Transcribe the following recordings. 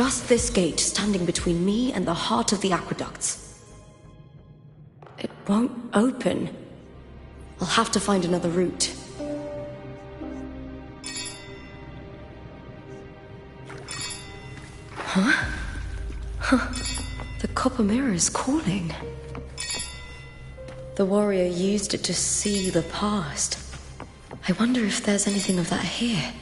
just this gate standing between me and the heart of the aqueducts. It won't open. I'll have to find another route. Huh? The copper mirror is calling. The warrior used it to see the past. I wonder if there's anything of that here.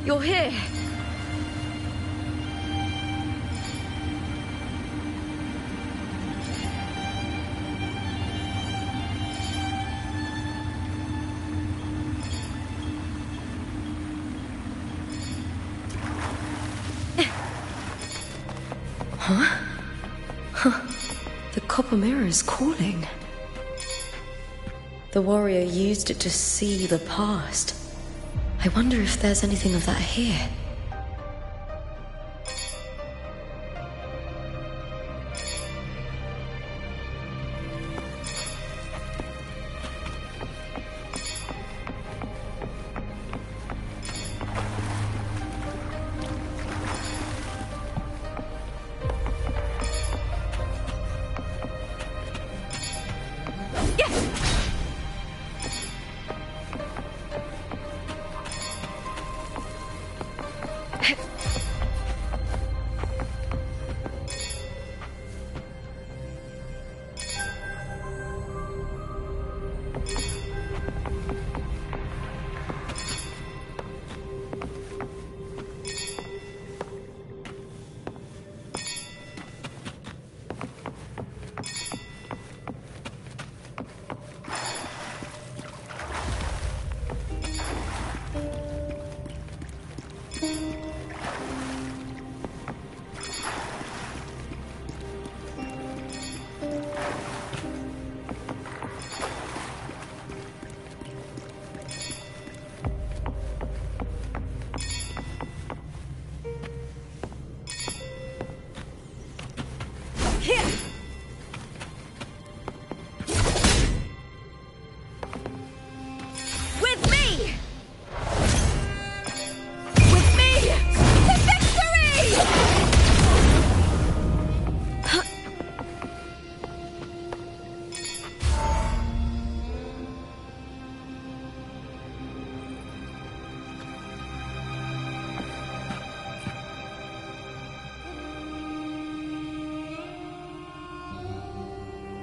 You're here. The copper mirror is calling. The warrior used it to see the past. I wonder if there's anything of that here.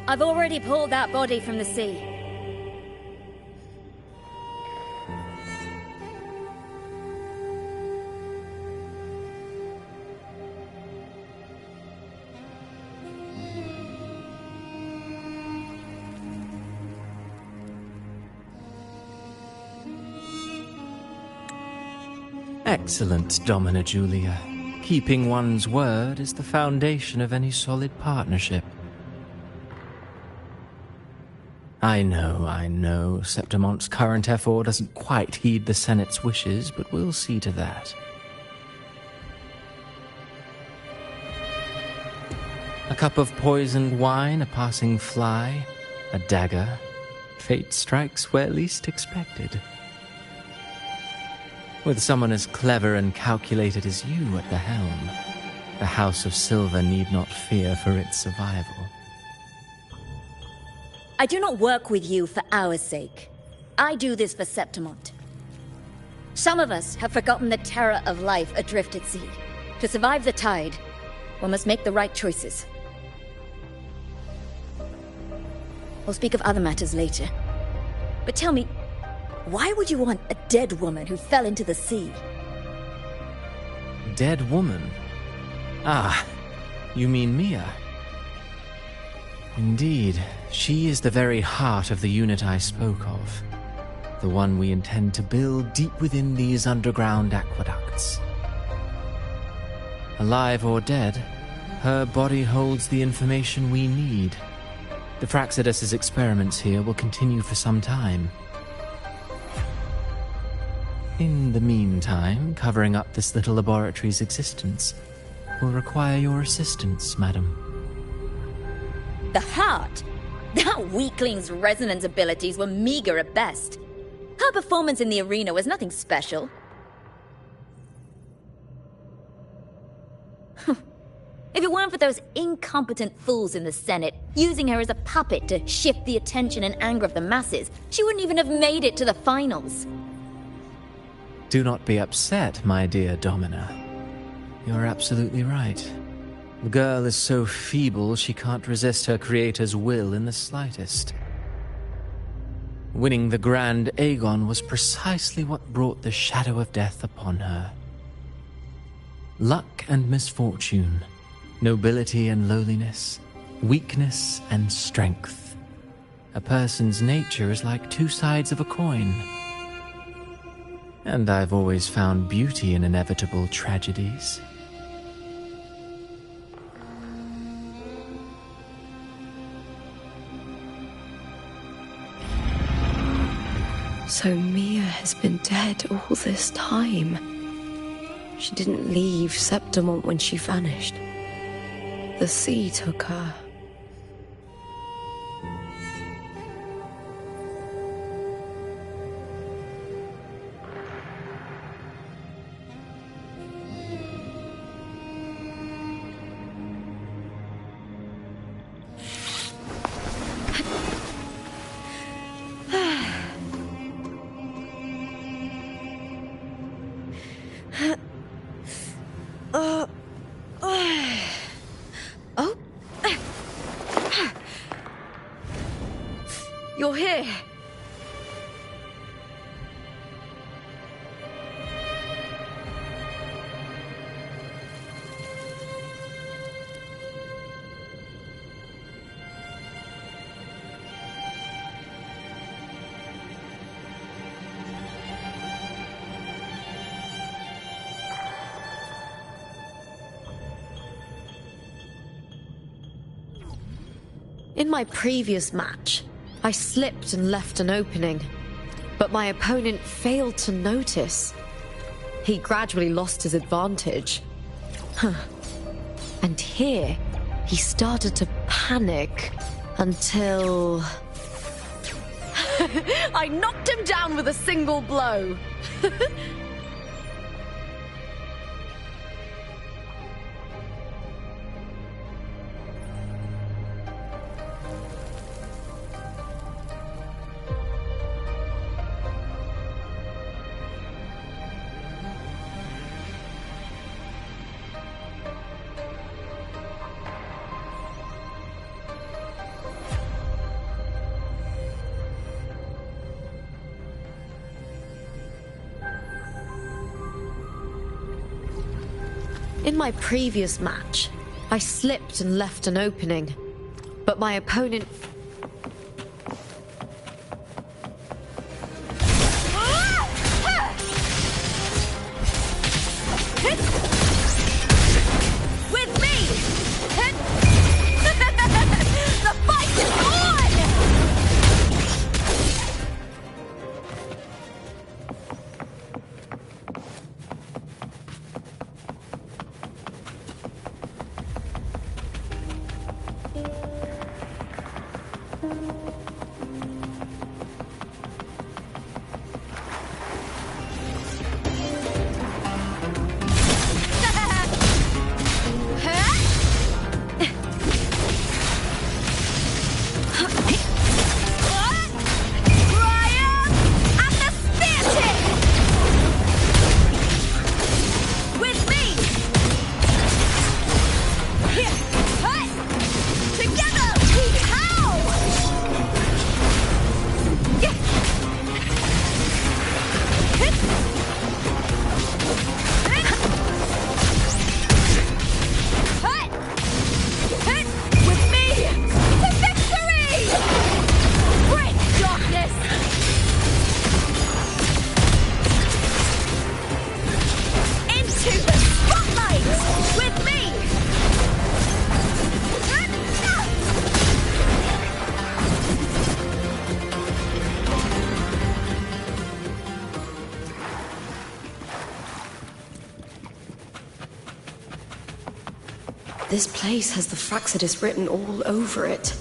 I've already pulled that body from the sea. Excellent, Domina Julia. Keeping one's word is the foundation of any solid partnership. I know, Septimonte's current effort doesn't quite heed the Senate's wishes, but we'll see to that. A cup of poisoned wine, a passing fly, a dagger. Fate strikes where least expected. With someone as clever and calculated as you at the helm, the House of Silver need not fear for its survival. I do not work with you for our sake. I do this for Septimont. Some of us have forgotten the terror of life adrift at sea. To survive the tide, one must make the right choices. We'll speak of other matters later. But tell me, why would you want a dead woman who fell into the sea? Dead woman? Ah, you mean Mia? Indeed, she is the very heart of the unit I spoke of. The one we intend to build deep within these underground aqueducts. Alive or dead, her body holds the information we need. The Fraxidus' experiments here will continue for some time. In the meantime, covering up this little laboratory's existence will require your assistance, madam. The heart? That weakling's resonance abilities were meager at best. Her performance in the arena was nothing special. If it weren't for those incompetent fools in the Senate, using her as a puppet to shift the attention and anger of the masses, she wouldn't even have made it to the finals. Do not be upset, my dear Domina. You're absolutely right. The girl is so feeble she can't resist her creator's will in the slightest. Winning the Grand Aegon was precisely what brought the shadow of death upon her. Luck and misfortune, nobility and lowliness, weakness and strength. A person's nature is like two sides of a coin. And I've always found beauty in inevitable tragedies. So Mia has been dead all this time. She didn't leave Septimont when she vanished. The sea took her. You're here. In my previous match, I slipped and left an opening, but my opponent failed to notice. He gradually lost his advantage. And here, he started to panic until... I knocked him down with a single blow. In my previous match, I slipped and left an opening, but my opponent... With me! The fight is on! This place has the Fraccidus written all over it.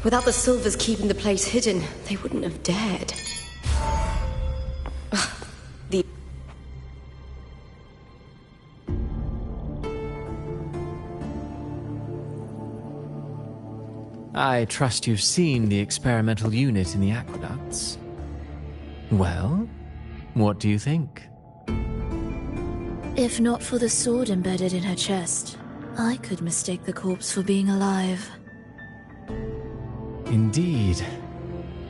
Without the Silvers keeping the place hidden, they wouldn't have dared. The... I trust you've seen the experimental unit in the aqueducts. Well, what do you think? If not for the sword embedded in her chest, I could mistake the corpse for being alive. Indeed.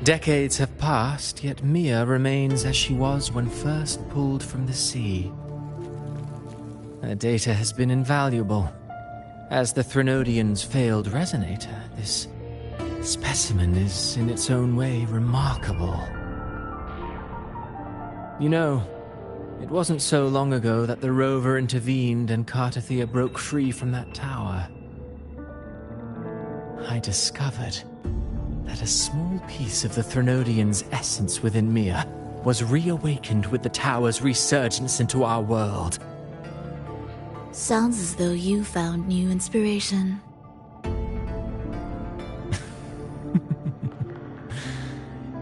Decades have passed, yet Mia remains as she was when first pulled from the sea. Her data has been invaluable. As the Threnodian's failed resonator, this specimen is in its own way remarkable. You know, it wasn't so long ago that the rover intervened and Cartathea broke free from that tower. I discovered that a small piece of the Threnodian's essence within Mia was reawakened with the tower's resurgence into our world. Sounds as though you found new inspiration.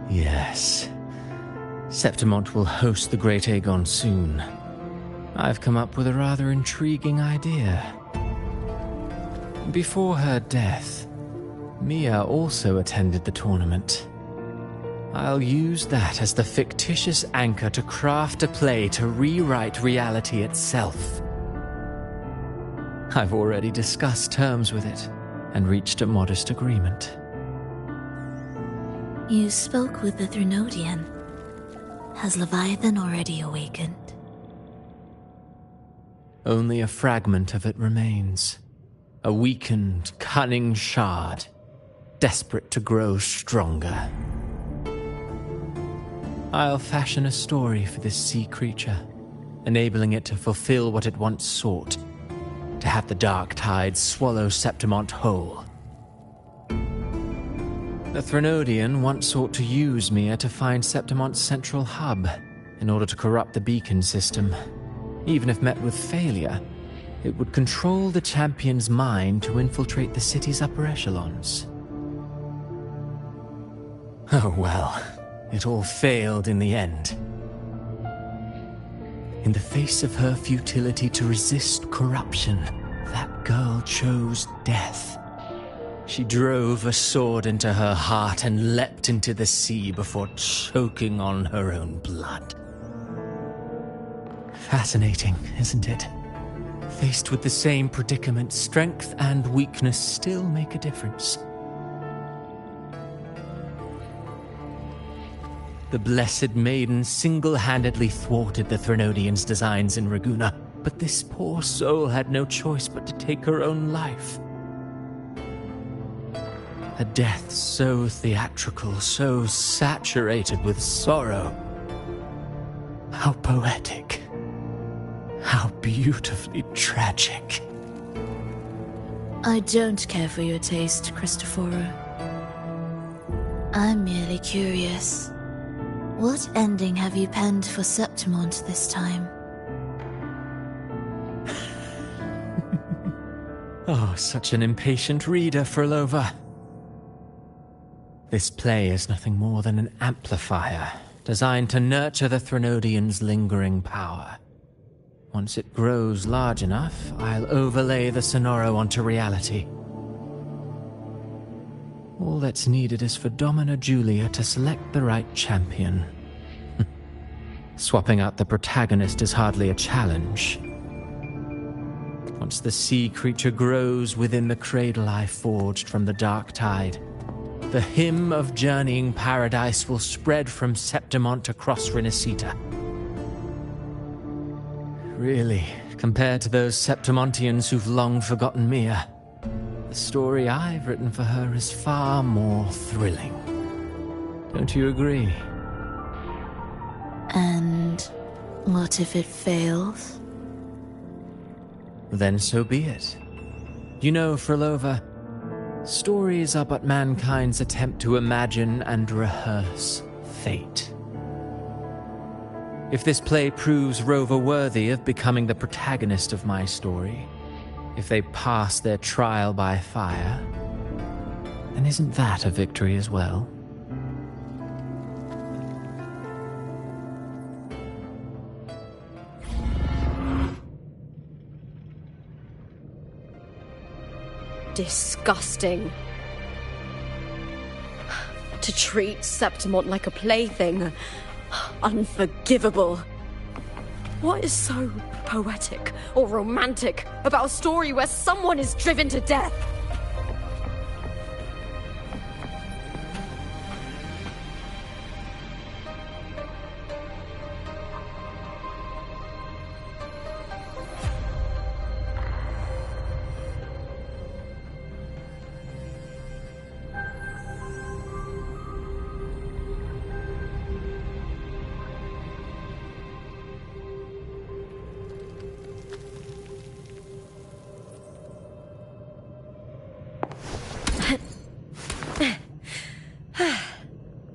Yes. Septimont will host the Great Aegon soon. I've come up with a rather intriguing idea. Before her death, Mia also attended the tournament. I'll use that as the fictitious anchor to craft a play to rewrite reality itself. I've already discussed terms with it and reached a modest agreement. You spoke with the Threnodian. Has Leviathan already awakened? Only a fragment of it remains. A weakened, cunning shard, desperate to grow stronger. I'll fashion a story for this sea creature, enabling it to fulfill what it once sought, to have the dark tide swallow Septimont whole. The Threnodian once sought to use Mia to find Septimont's central hub in order to corrupt the beacon system. Even if met with failure, it would control the champion's mind to infiltrate the city's upper echelons. Oh well, it all failed in the end. In the face of her futility to resist corruption, that girl chose death. She drove a sword into her heart and leapt into the sea before choking on her own blood. Fascinating, isn't it? Faced with the same predicament, strength and weakness still make a difference. The Blessed Maiden single-handedly thwarted the Threnodian's designs in Raguna, but this poor soul had no choice but to take her own life. A death so theatrical, so saturated with sorrow. How poetic. How beautifully tragic. I don't care for your taste, Cristoforo. I'm merely curious. What ending have you penned for Septimont this time? Oh, such an impatient reader, Frolova. This play is nothing more than an amplifier, designed to nurture the Threnodian's lingering power. Once it grows large enough, I'll overlay the Sonoro onto reality. All that's needed is for Domina Julia to select the right champion. Swapping out the protagonist is hardly a challenge. Once the sea creature grows within the cradle I forged from the dark tide, the hymn of journeying paradise will spread from Septimont across Renacita. Really, compared to those Septimontians who've long forgotten Mia, the story I've written for her is far more thrilling. Don't you agree? And what if it fails? Then so be it. You know, Frolova, stories are but mankind's attempt to imagine and rehearse fate. If this play proves Rover worthy of becoming the protagonist of my story, If they pass their trial by fire, then isn't that a victory as well? Disgusting. To treat Septimont like a plaything. Unforgivable. What is so poetic or romantic about a story where someone is driven to death?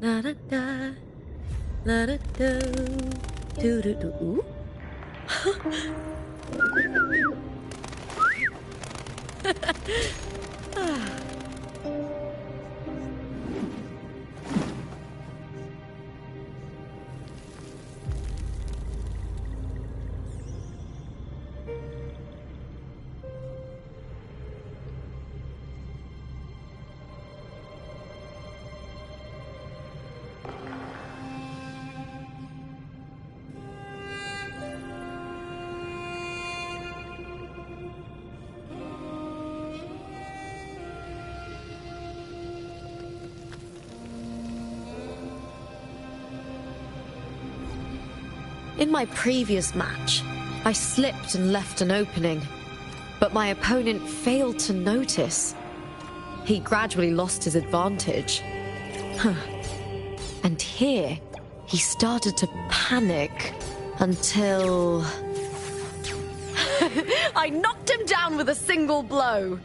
La da da, la da do, do do do. In my previous match, I slipped and left an opening, but my opponent failed to notice. He gradually lost his advantage. And here, he started to panic until... I knocked him down with a single blow.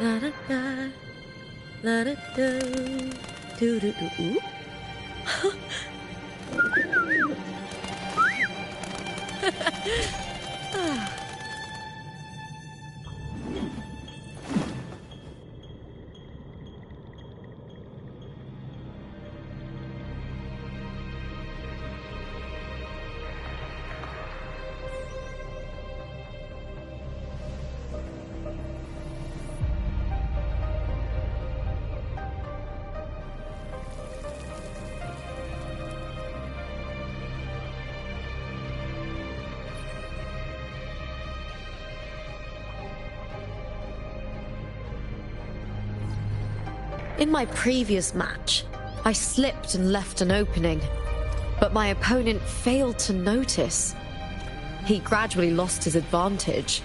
La da da, la da do, do do do. In my previous match, I slipped and left an opening, but my opponent failed to notice. He gradually lost his advantage.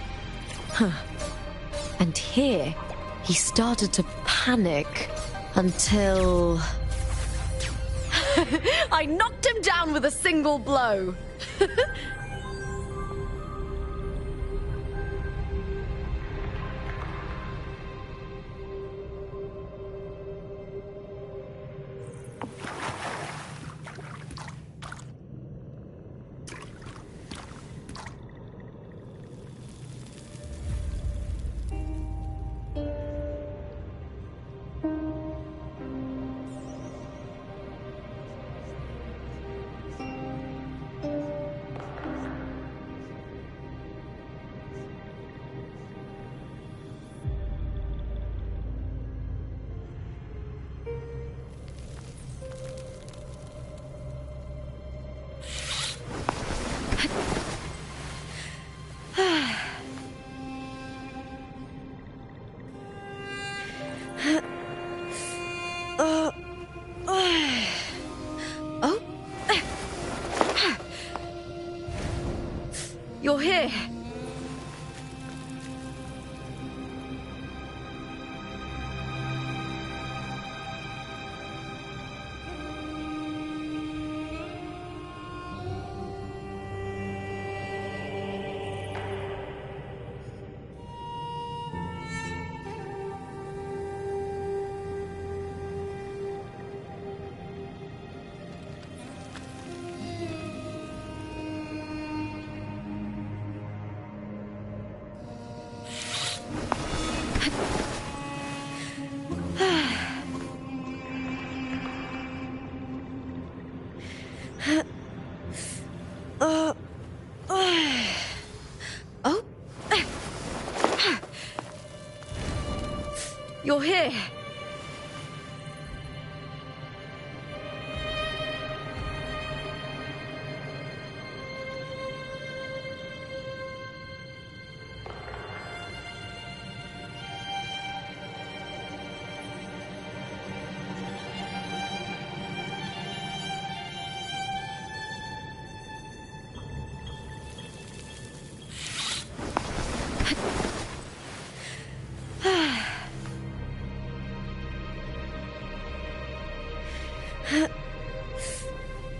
And here, he started to panic until... I knocked him down with a single blow. You're here.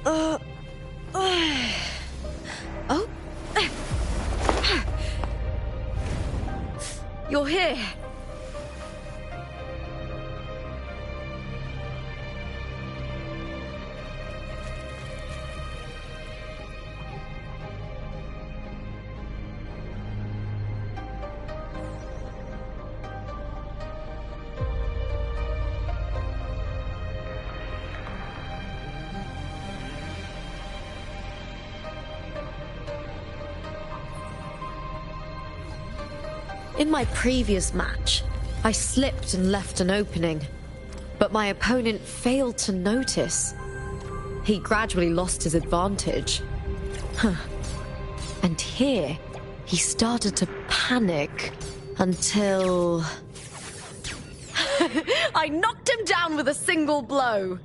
Oh? You're here. In my previous match, I slipped and left an opening, but my opponent failed to notice. He gradually lost his advantage. And here, he started to panic until... I knocked him down with a single blow.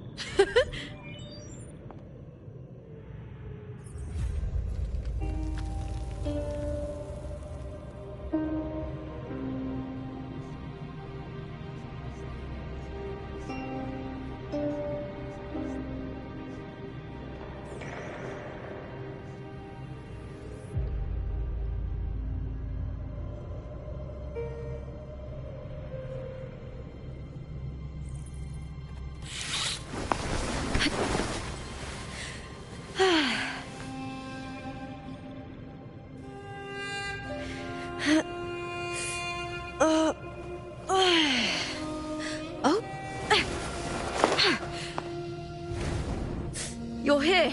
You're here.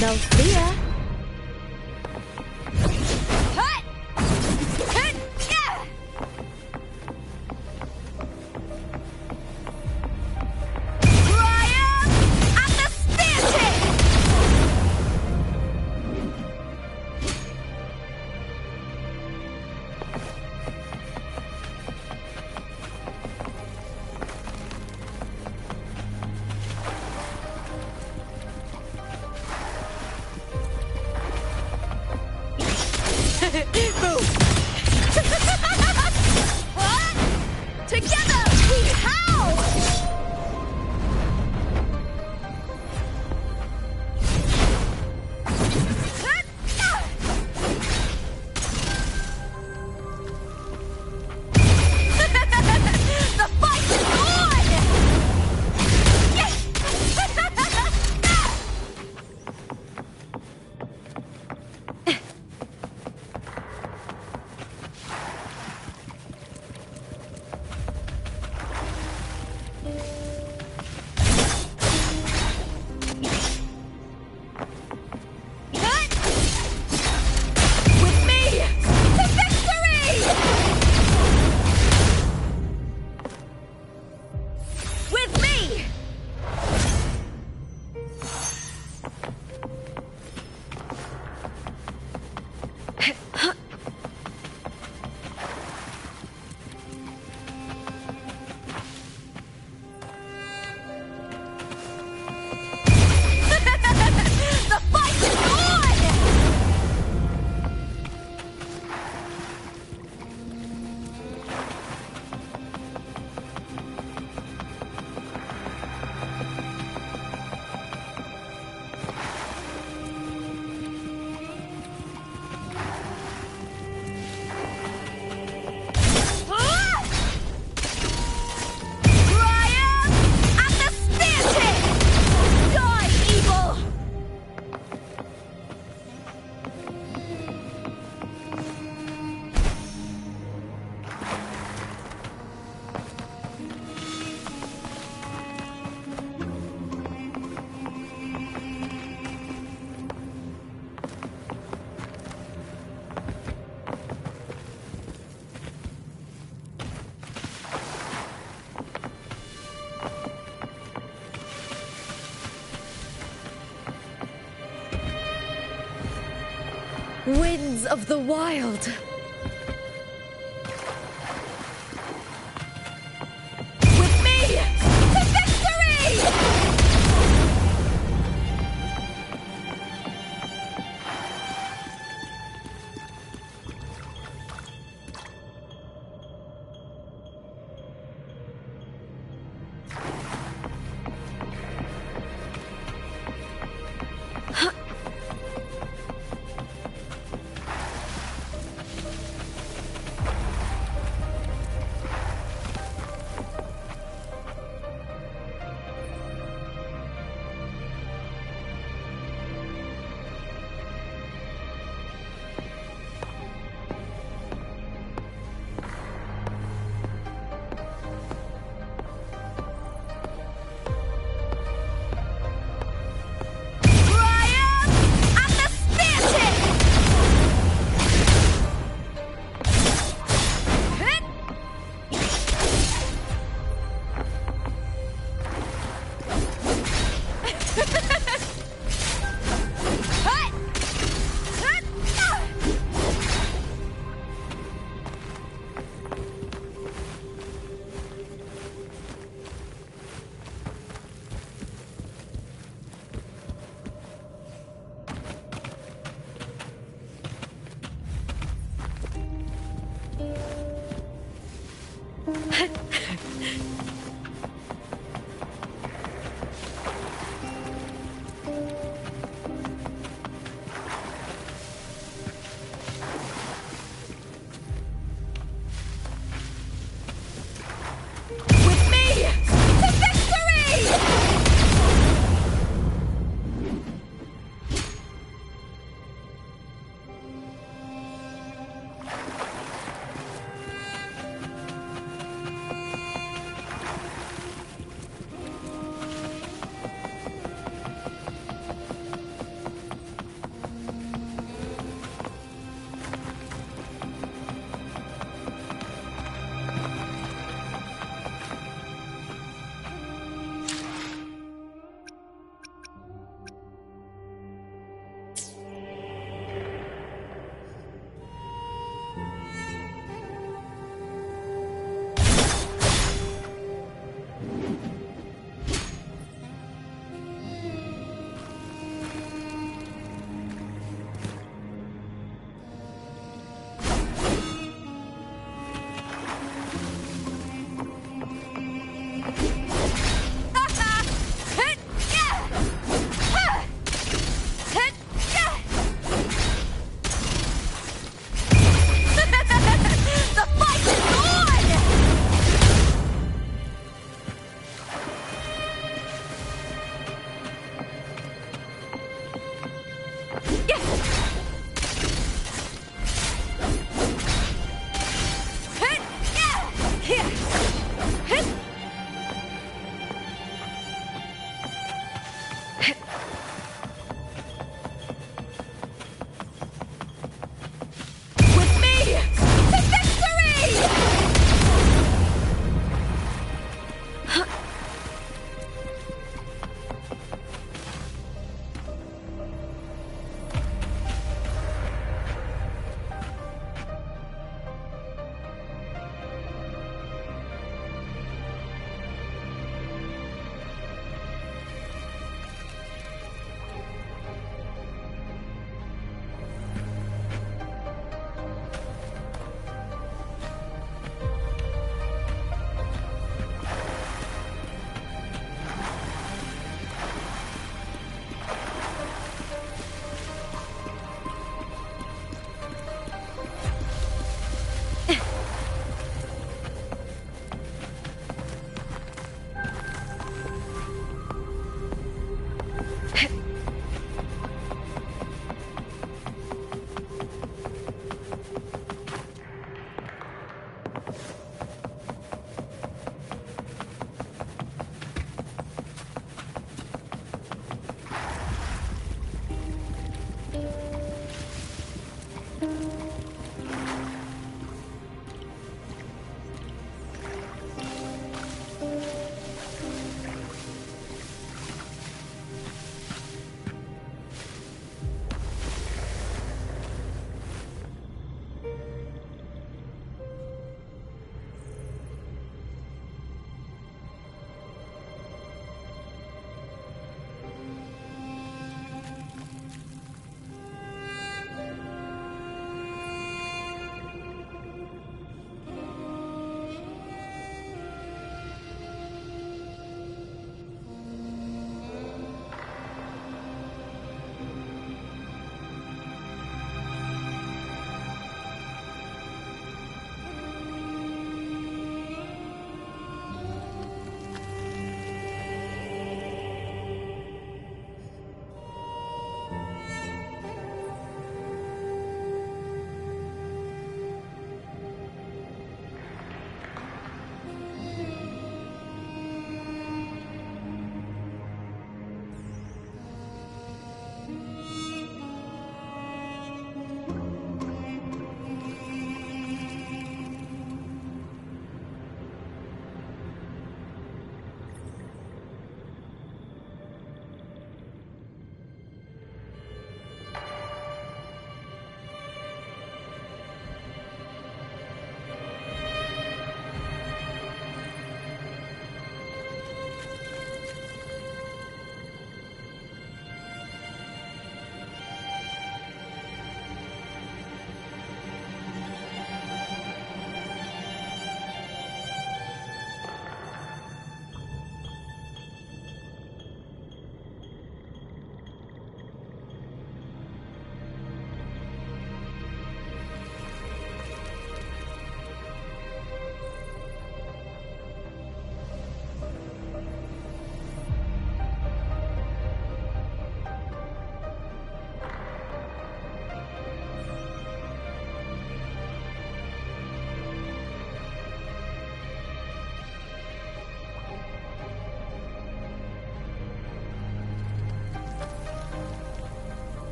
No fear. Creatures of the wild. With me to victory!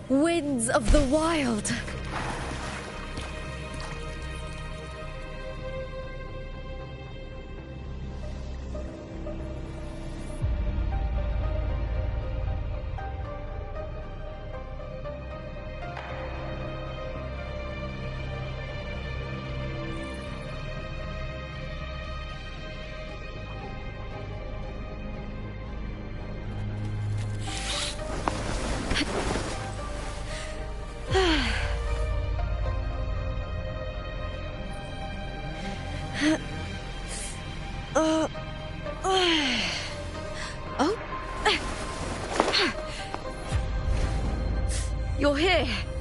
Winds of the Wild! You're here!